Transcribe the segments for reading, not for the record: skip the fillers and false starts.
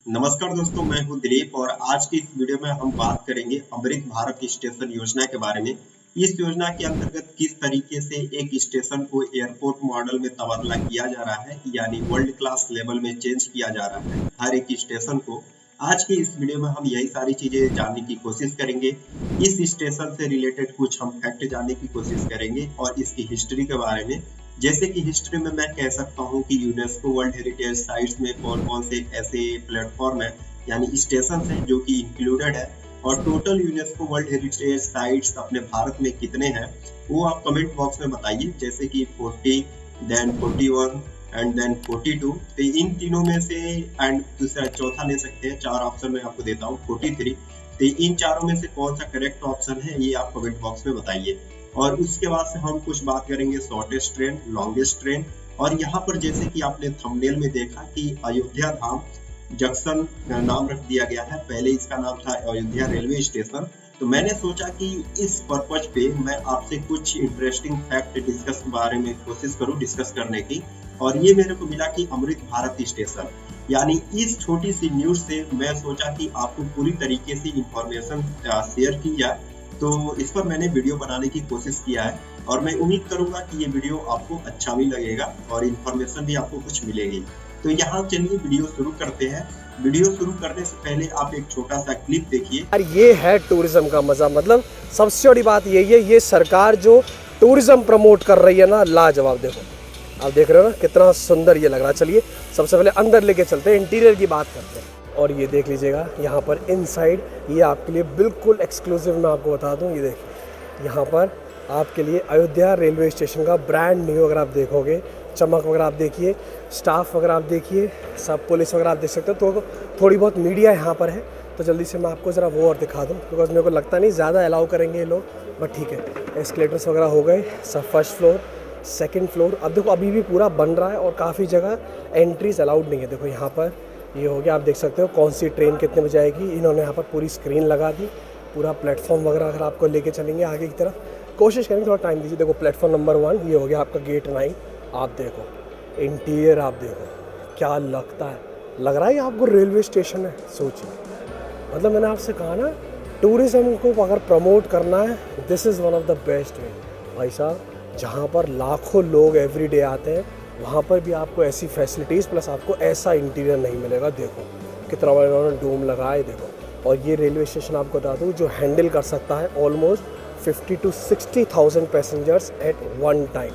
नमस्कार दोस्तों, मैं हूं दिलीप और आज की इस वीडियो में हम बात करेंगे अमृत भारत स्टेशन योजना के बारे में। इस योजना के अंतर्गत किस तरीके से एक स्टेशन को एयरपोर्ट मॉडल में तबादला किया जा रहा है, यानी वर्ल्ड क्लास लेवल में चेंज किया जा रहा है हर एक स्टेशन को। आज की इस वीडियो में हम यही सारी चीजें जानने की कोशिश करेंगे। इस स्टेशन से रिलेटेड कुछ हम फैक्ट जानने की कोशिश करेंगे और इसकी हिस्ट्री के बारे में। जैसे कि हिस्ट्री में मैं कह सकता हूँ कि यूनेस्को वर्ल्ड हेरिटेज साइट्स में कौन कौन से ऐसे प्लेटफॉर्म है यानी स्टेशन हैं जो कि इंक्लूडेड है, और total UNESCO world heritage sites अपने भारत में कितने हैं वो आप कमेंट बॉक्स में बताइए। जैसे कि 40, देन 41 एंड देन 42। तो इन तीनों में से एंड दूसरा चौथा ले सकते हैं, चार ऑप्शन में आपको देता हूँ 43। तो इन चारों में से कौन सा करेक्ट ऑप्शन है ये आप कमेंट बॉक्स में बताइए। और उसके बाद से हम कुछ बात करेंगे शॉर्टेस्ट ट्रेन, लॉन्गेस्ट ट्रेन। और यहाँ पर जैसे कि आपने थंबनेल में देखा कि अयोध्या धाम जंक्शन नाम रख दिया गया है, पहले इसका नाम था अयोध्या रेलवे स्टेशन। तो मैंने सोचा कि इस पर्पज पे मैं आपसे कुछ इंटरेस्टिंग फैक्ट डिस्कस बारे में कोशिश करूं डिस्कस करने की। और ये मेरे को मिला कि अमृत भारत स्टेशन, यानी इस छोटी सी न्यूज से मैं सोचा कि आपको पूरी तरीके से इंफॉर्मेशन शेयर की जाए। तो इस पर मैंने वीडियो बनाने की कोशिश किया है और मैं उम्मीद करूंगा कि ये वीडियो आपको अच्छा भी लगेगा और इन्फॉर्मेशन भी आपको कुछ मिलेगी। तो यहाँ चलिए वीडियो शुरू करते हैं। वीडियो शुरू करने से पहले आप एक छोटा सा क्लिप देखिए। यार ये है टूरिज्म का मजा। मतलब सबसे बड़ी बात यही है, ये सरकार जो टूरिज्म प्रमोट कर रही है ना, लाजवाब। देखो आप देख रहे हो ना कितना सुंदर ये लग रहा है। चलिए सबसे पहले अंदर लेके चलते हैं, इंटीरियर की बात करते हैं। और ये देख लीजिएगा यहाँ पर इनसाइड, ये आपके लिए बिल्कुल एक्सक्लूसिव मैं आपको बता दूँ। ये देखिए यहाँ पर आपके लिए अयोध्या रेलवे स्टेशन का ब्रांड न्यू अगर आप देखोगे, चमक वगैरह आप देखिए, स्टाफ वगैरह आप देखिए, सब पुलिस वगैरह आप देख सकते हो। तो थोड़ी बहुत मीडिया यहाँ पर है, तो जल्दी से मैं आपको ज़रा वो और दिखा दूँ, बिकॉज मेरे को लगता नहीं ज़्यादा अलाउ करेंगे ये लोग, बट ठीक है। एस्केलेटर्स वगैरह हो गए, सब फर्स्ट फ्लोर, सेकंड फ्लोर। अब देखो अभी भी पूरा बन रहा है और काफ़ी जगह एंट्रीज अलाउड नहीं है। देखो यहाँ पर ये हो गया, आप देख सकते हो कौन सी ट्रेन कितने बजे आएगी। इन्होंने यहाँ पर पूरी स्क्रीन लगा दी, पूरा प्लेटफॉर्म वगैरह अगर आपको लेके चलेंगे आगे की तरफ, कोशिश करेंगे थोड़ा टाइम दीजिए। देखो प्लेटफॉर्म नंबर 1 ये हो गया आपका गेट 9। आप देखो इंटीरियर, आप देखो क्या लगता है, लग रहा है ये आपको रेलवे स्टेशन है। सोचिए, मतलब मैंने आपसे कहा ना, टूरिज्म को अगर प्रमोट करना है, this is one of the best way. भाई साहब, जहाँ पर लाखों लोग एवरीडे आते हैं वहाँ पर भी आपको ऐसी फैसिलिटीज़ प्लस आपको ऐसा इंटीरियर नहीं मिलेगा। देखो कितना बड़ा इन्होंने डूम लगाया है, देखो। और ये रेलवे स्टेशन आपको बता दूँ जो हैंडल कर सकता है almost 50 to 60,000 passengers at one time.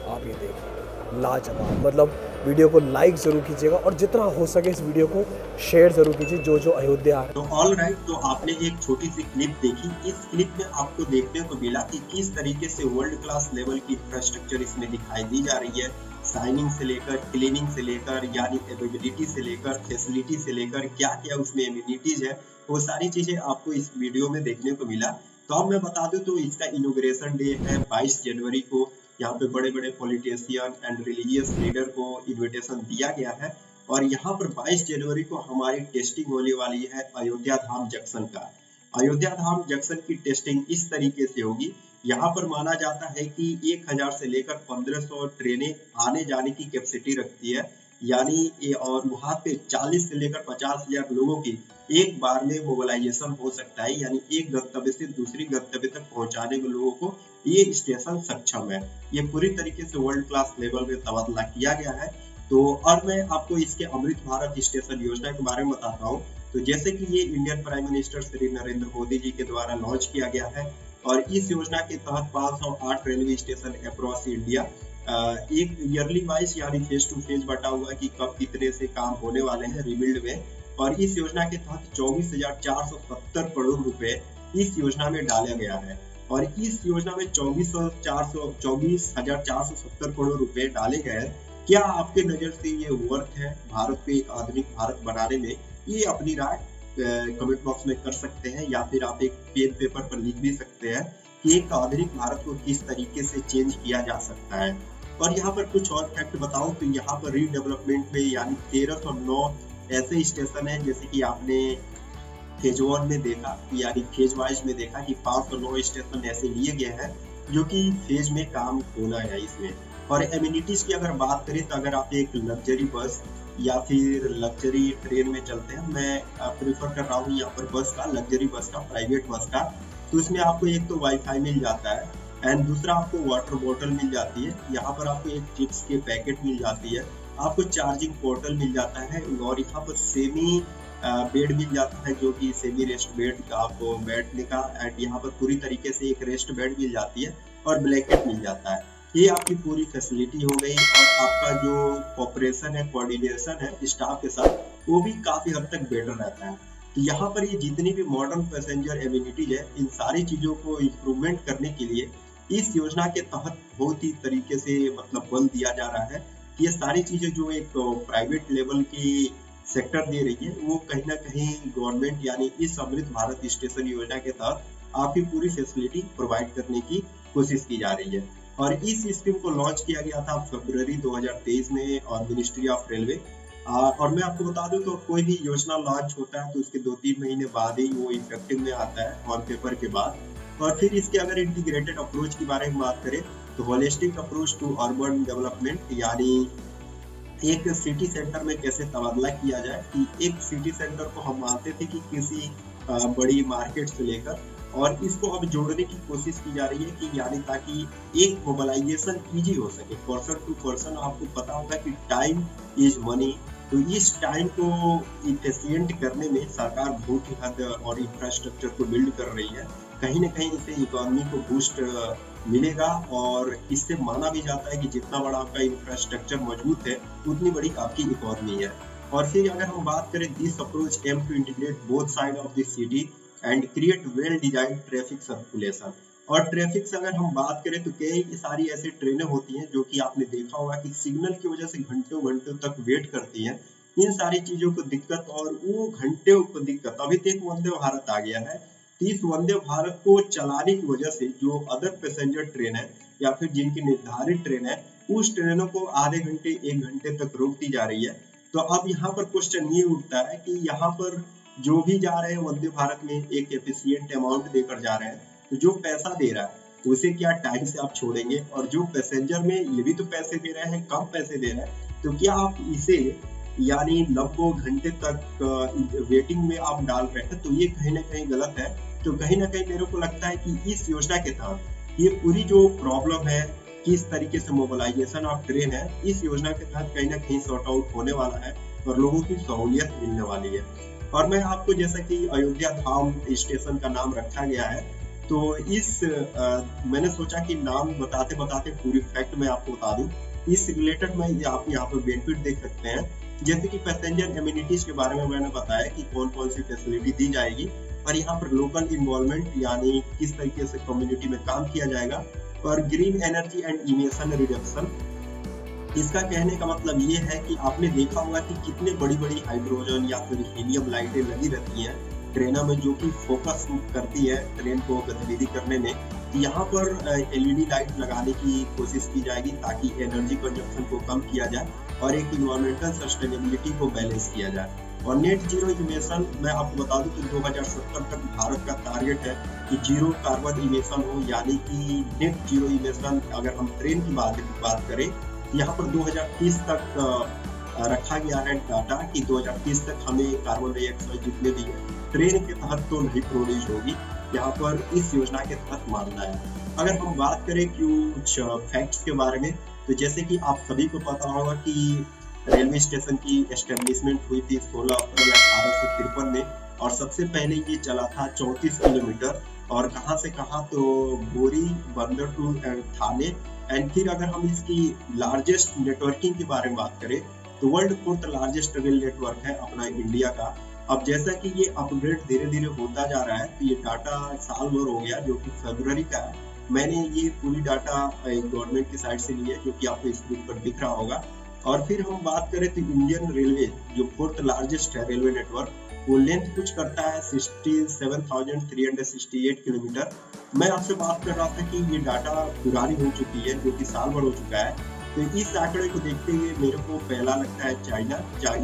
आप ये देखिए, लाजवाब। मतलब वीडियो को लाइक ज़रूर कीजिएगा और जितना हो सके इस वीडियो को शेयर ज़रूर कीजिए जो अयोध्या है। तो ऑल राइट, तो आपने एक छोटी सी क्लिप देखी। इस क्लिप में आपको देखने को मिला कि किस तरीके से वर्ल्ड क्लास लेवल की इंफ्रास्ट्रक्चर इसमें दिखाई दी जा रही है। साइनिंग से लेकर, क्लीनिंग से लेकर, यानी एवेबिलिटी से लेकर, फैसिलिटी से लेकर, क्या क्या उसमें एमिनिटीज है, वो सारी चीजें आपको इस वीडियो में देखने को मिला। तो अब मैं बता दूं तो इसका इनॉग्रेशन डे है 22 जनवरी को। यहाँ पे बड़े बड़े पॉलिटिशियन एंड रिलीजियस लीडर को इनविटेशन दिया गया है। और यहाँ पर 22 जनवरी को हमारी टेस्टिंग होने वाली है अयोध्या धाम जंक्शन का। अयोध्या धाम जंक्शन की टेस्टिंग इस तरीके से होगी। यहाँ पर माना जाता है कि 1000 से लेकर 1500 ट्रेनें आने जाने की कैपेसिटी रखती है, यानी ये, और वहाँ पे 40 से लेकर 50,000 लोगों की एक बार में मोबिलाइजेशन हो सकता है, यानी एक गंतव्य से दूसरी गंतव्य तक पहुँचाने में लोगों को ये स्टेशन सक्षम है। ये पूरी तरीके से वर्ल्ड क्लास लेवल में तबादला किया गया है। तो और मैं आपको इसके अमृत भारत स्टेशन योजना के बारे में बताता हूँ। तो जैसे कि ये Indian prime minister Shri Narendra Modi ji के द्वारा लॉन्च किया गया है और इस योजना के तहत 508 रेलवे स्टेशन अक्रॉस इंडिया एक ईयरली वाइज यानी फेज टू फेज बटा हुआ है कि कब कितने से काम होने वाले हैं रिबिल्ड में। और इस योजना के तहत 24,470 करोड़ रुपए इस योजना में डाला गया है। और इस योजना में 24,470 करोड़ रुपए डाले गए हैं। क्या आपके नजर से ये वर्थ है भारत को एक आधुनिक भारत बनाने में? ये अपनी राय कमेंट बॉक्स में कर सकते हैं, या फिर आप एक पेन पेपर पर लिख भी सकते हैं कि एक आधुनिक भारत को किस तरीके से चेंज किया जा सकता है। और यहाँ पर कुछ और फैक्ट बताऊं तो यहाँ पर रीडेवलपमेंट में यानी 1309 ऐसे स्टेशन है, जैसे कि आपने फेज 1 में देखा, यानी फेज वाइज में देखा कि 509 स्टेशन ऐसे लिए गए हैं जो कि फेज में काम होना है इसमें। और एमिनिटीज की अगर बात करें तो अगर आप एक लग्जरी बस या फिर लग्जरी ट्रेन में चलते हैं। मैं प्रेफर कर रहा हूँ यहाँ पर बस का, लग्जरी बस का, प्राइवेट बस का। तो इसमें आपको एक तो वाईफाई मिल जाता है एंड दूसरा आपको वाटर बॉटल मिल जाती है। यहाँ पर आपको एक चिप्स के पैकेट मिल जाती है, आपको चार्जिंग पोर्टल मिल जाता है और यहाँ पर सेमी बेड मिल जाता है जो कि सेमी रेस्ट बेड का आपको बैठने का, एंड यहाँ पर पूरी तरीके से एक रेस्ट बेड मिल जाती है और ब्लैंकेट मिल जाता है। ये आपकी पूरी फैसिलिटी हो गई और आपका जो कोऑपरेशन है, कोऑर्डिनेशन है स्टाफ के साथ, वो भी काफी हद तक बेटर रहता है। तो यहाँ पर ये जितनी भी मॉडर्न पैसेंजर एमिनिटीज है, इन सारी चीजों को इम्प्रूवमेंट करने के लिए इस योजना के तहत बहुत ही तरीके से मतलब बल दिया जा रहा है कि ये सारी चीजें जो एक प्राइवेट लेवल की सेक्टर दे रही है, वो कहीं ना कहीं गवर्नमेंट यानी इस अमृत भारत स्टेशन योजना के तहत आपकी पूरी फैसिलिटी प्रोवाइड करने की कोशिश की जा रही है। और इस स्कीम को लॉन्च किया गया था फरवरी 2023 में और मिनिस्ट्री ऑफ रेलवे। और मैं आपको बता दूं तो कोई भी योजना लॉन्च होता है तो उसके 2-3 महीने बाद ही वो इफेक्टिव में आता है ऑन पेपर के बाद। और फिर इसके अगर इंटीग्रेटेड अप्रोच की बारे में बात करें तो holistic approach to urban development, यानी एक सिटी सेंटर में कैसे तबादला किया जाए कि एक सिटी सेंटर को हम मानते थे कि किसी बड़ी मार्केट से लेकर, और इसको अब जोड़ने की कोशिश की जा रही है कि यानी ताकि एक मोबाइलाइजेशन इजी हो सके पर्सन टू पर्सन। आपको पता होगा कि टाइम इज मनी, तो इस टाइम को इफिशिएंट करने में सरकार बहुत ही हद और इंफ्रास्ट्रक्चर को बिल्ड कर रही है। कहीं ना कहीं इससे इकोनॉमी को बूस्ट मिलेगा और इससे माना भी जाता है कि जितना बड़ा आपका इंफ्रास्ट्रक्चर मजबूत है उतनी बड़ी आपकी इकोनॉमी है। और फिर अगर हम बात करें, this approach am to integrate both side of the city and create well design traffic circulation. और ट्रैफिक से अगर हम बात करें तो कई सारी ऐसी ट्रेनें होती हैं जो कि आपने देखा होगा कि सिग्नल की वजह से घंटों घंटों तक वेट करती हैं। इन सारी चीजों को दिक्कत, और वो घंटे को दिक्कत, अभी तक वंदे भारत आ गया है। इस वंदे भारत को चलाने की वजह से जो अदर पैसेंजर ट्रेन है या फिर जिनकी निर्धारित ट्रेन है, उस ट्रेनों को आधे घंटे 1 घंटे तक रोक दी जा रही है। तो अब यहाँ पर क्वेश्चन ये उठता है कि यहाँ पर जो भी जा रहे हैं वंदे भारत में एक एफिशिएंट अमाउंट देकर जा रहे हैं, तो जो पैसा दे रहा है उसे क्या टाइम से आप छोड़ेंगे, और जो पैसेंजर में ये भी तो पैसे दे रहे हैं, कम पैसे दे रहे हैं, तो क्या आप इसे यानी 90 घंटे तक वेटिंग में आप डाल रहे हैं, तो ये कहीं ना कहीं गलत है। तो कहीं ना कहीं मेरे को लगता है कि इस योजना के तहत ये पूरी जो प्रॉब्लम है, किस तरीके से मोबिलाइजेशन ऑफ ट्रेन है, इस योजना के तहत कहीं ना कहीं सॉर्ट आउट होने वाला है और लोगों की सहूलियत मिलने वाली है। और मैं आपको, जैसा कि अयोध्या धाम स्टेशन का नाम रखा गया है, तो इस मैंने सोचा कि नाम बताते बताते पूरी फैक्ट मैं आपको बता दूं। इस रिलेटेड में आप यहाँ पर बेनिफिट देख सकते हैं, जैसे कि पैसेंजर एमिनिटीज के बारे में मैंने बताया कि कौन कौन सी फैसिलिटी दी जाएगी, और यहाँ पर लोकल इन्वॉल्वमेंट यानी किस तरीके से कम्युनिटी में काम किया जाएगा, और green energy and emission reduction. इसका कहने का मतलब ये है कि आपने देखा होगा कि कितने बड़ी बड़ी हाइड्रोजन या फिर हीलियम लाइटें लगी रहती हैं ट्रेनों में, जो कि फोकस करती है ट्रेन को गतिविधि करने में। यहाँ पर एलईडी लाइट लगाने की कोशिश की जाएगी ताकि एनर्जी कंजप्शन को कम किया जाए और एक इन्वायरमेंटल सस्टेनेबिलिटी को बैलेंस किया जाए। और नेट जीरो इमिशन, मैं आपको बता दूं कि 2070 तक भारत का टारगेट है कि जीरो कार्बन इमिशन हो, यानी कि नेट जीरो इमिशन। अगर हम ट्रेन की बात करें, यहाँ पर 2030 तक रखा गया है डाटा कि 2030 तक हमें कार्बन डाइऑक्साइड जितने भी है ट्रेन के तहत तो नहीं प्रोड्यूस होगी, यहाँ पर इस योजना के तहत मानना है। अगर हम बात करें कुछ फैक्ट्स के बारे में, तो जैसे कि आप सभी को पता होगा कि रेलवे स्टेशन की एस्टेब्लिशमेंट हुई थी 16 अप्रैल 1853 में, और सबसे पहले ये चला था 34 किलोमीटर, और कहाँ से कहाँ, तो बोरी बंदर टू थाने। एंड फिर अगर हम इसकी लार्जेस्ट नेटवर्किंग के बारे में बात करें तो world 4th largest rail network है अपना इंडिया का। अब जैसा कि ये अपग्रेड धीरे धीरे होता जा रहा है, तो ये डाटा साल भर हो गया जो कि फरवरी का है। मैंने ये पूरी डाटा गवर्नमेंट की साइड से ली है, जो कि आपको स्क्रीन पर दिख रहा होगा। और फिर हम बात करें तो इंडियन रेलवे जो 4th लार्जेस्ट है रेलवे नेटवर्क, वो लेंथ कुछ करता है 67,368 किलोमीटर। मैं आपसे बात कर रहा था कि ये डाटा पुरानी हो चुकी है, जो कि साल भर हो चुका है। तो इस आंकड़े को देखते हुए मेरे को पहला लगता है चाइना,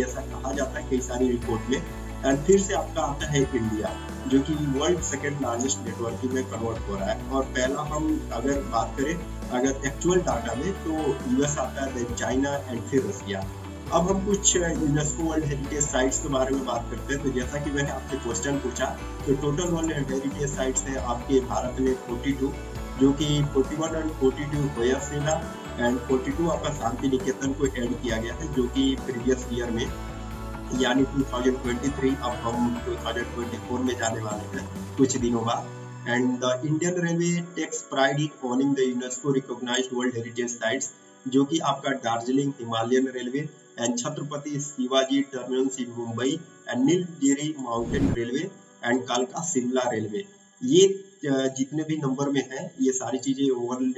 ऐसा कहा जाता है कई सारी रिपोर्ट में। और फिर से आपका आता है इंडिया, जो कि वर्ल्ड 2nd लार्जेस्ट नेटवर्क में कन्वर्ट हो रहा है। और पहला हम अगर बात करें अगर एक्चुअल डाटा में, तो यूएस आता है, देन चाइना एंड फिर रसिया। अब हम कुछ यूनेस्को वर्ल्ड हेरिटेज साइट्स के बारे में बात करते हैं। तो जैसा कि मैंने आपसे क्वेश्चन पूछा, तो टोटल वर्ल्ड हेरिटेज साइट्स है आपके भारत में 42, जो कि 41 एंड 42 होयसला एंड 42 आपका शांति निकेतन को ऐड किया गया है, जो कि प्रीवियस ईयर में यानी 2023, अब हम 2024 में जाने वाले हैं कुछ दिनों बाद। And the Indian Railway takes pride in owning the UNESCO recognised world heritage sites, जो कि आपका Darjeeling Himalayan Railway and Chhatrapati Shivaji Terminus in Mumbai and Nilgiri Mountain Railway and कालका शिमला रेलवे, ये जितने भी नंबर में है ये सारी चीजें वर्ल्ड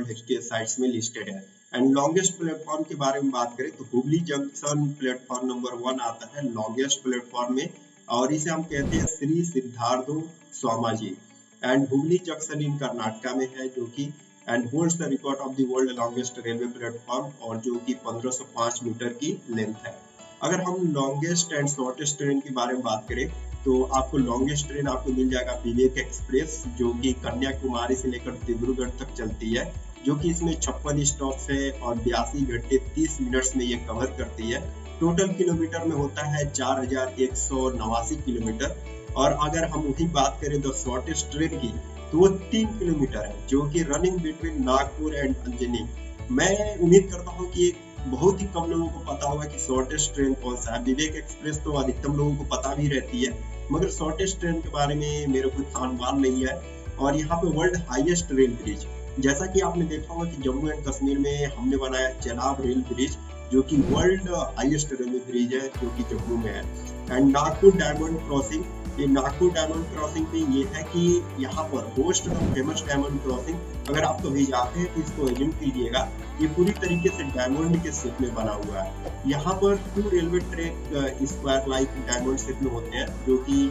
हेरिटेज साइट्स में लिस्टेड है। एंड लॉन्गेस्ट प्लेटफॉर्म के बारे में बात करें तो हुबली जंक्शन प्लेटफॉर्म नंबर 1 आता है लॉन्गेस्ट प्लेटफॉर्म में, और इसे हम कहते हैं श्री सिद्धार्थो स्वामीजी। एंड हुबली जंक्शन इन कर्नाटका में है, जो कि and holds the record of the world longest railway platform, और जो कि 1505 मीटर की लेंथ है। अगर हम लॉन्गेस्ट एंड शॉर्टेस्ट ट्रेन के बारे में बात करें तो आपको लॉन्गेस्ट ट्रेन आपको मिल जाएगा विवेक एक्सप्रेस, जो कि कन्याकुमारी से लेकर डिब्रूगढ़ तक चलती है, जो कि इसमें 56 स्टॉप्स है और 82 घंटे 30 मिनट्स में ये कवर करती है। टोटल किलोमीटर में होता है 4189 किलोमीटर। और अगर हम वही बात करें द शॉर्टेस्ट ट्रेन की, तो वो 3 किलोमीटर है, जो कि running between Nagpur and Anjani. मैं उम्मीद करता हूँ कि बहुत ही कम लोगों को पता होगा कि शॉर्टेस्ट ट्रेन कौन सा है। विवेक एक्सप्रेस तो अधिकतम लोगों को पता भी रहती है, मगर शॉर्टेस्ट ट्रेन के बारे में मेरे को अनुमान नहीं है। और यहाँ पे वर्ल्ड हाईएस्ट रेल ब्रिज, जैसा कि आपने देखा होगा कि जम्मू एंड कश्मीर में हमने बनाया चेनाब रेल ब्रिज, जो कि वर्ल्ड हाईएस्ट रेलवे ब्रिज है, जो कि जम्मू में है। एंड नागपुर डायमंड क्रॉसिंग, ये नागपुर डायमंड क्रॉसिंग पे ये है कि यहाँ पर होस्ट फेमस डायमंड क्रॉसिंग, अगर आप कभी जाते हैं तो इसको एज्यूम कीजिएगा ये पूरी तरीके से डायमंड के शेप में बना हुआ है। यहाँ पर 2 railway track square like diamond shape में होते हैं, जो कि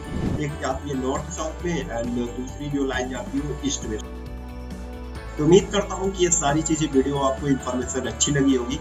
एक जाती है नॉर्थ साउथ में एंड दूसरी जो लाइन जाती है वो ईस्ट वेस्ट। तो उम्मीद करता हूँ कि ये सारी चीजें वीडियो आपको इन्फॉर्मेशन अच्छी लगी होगी।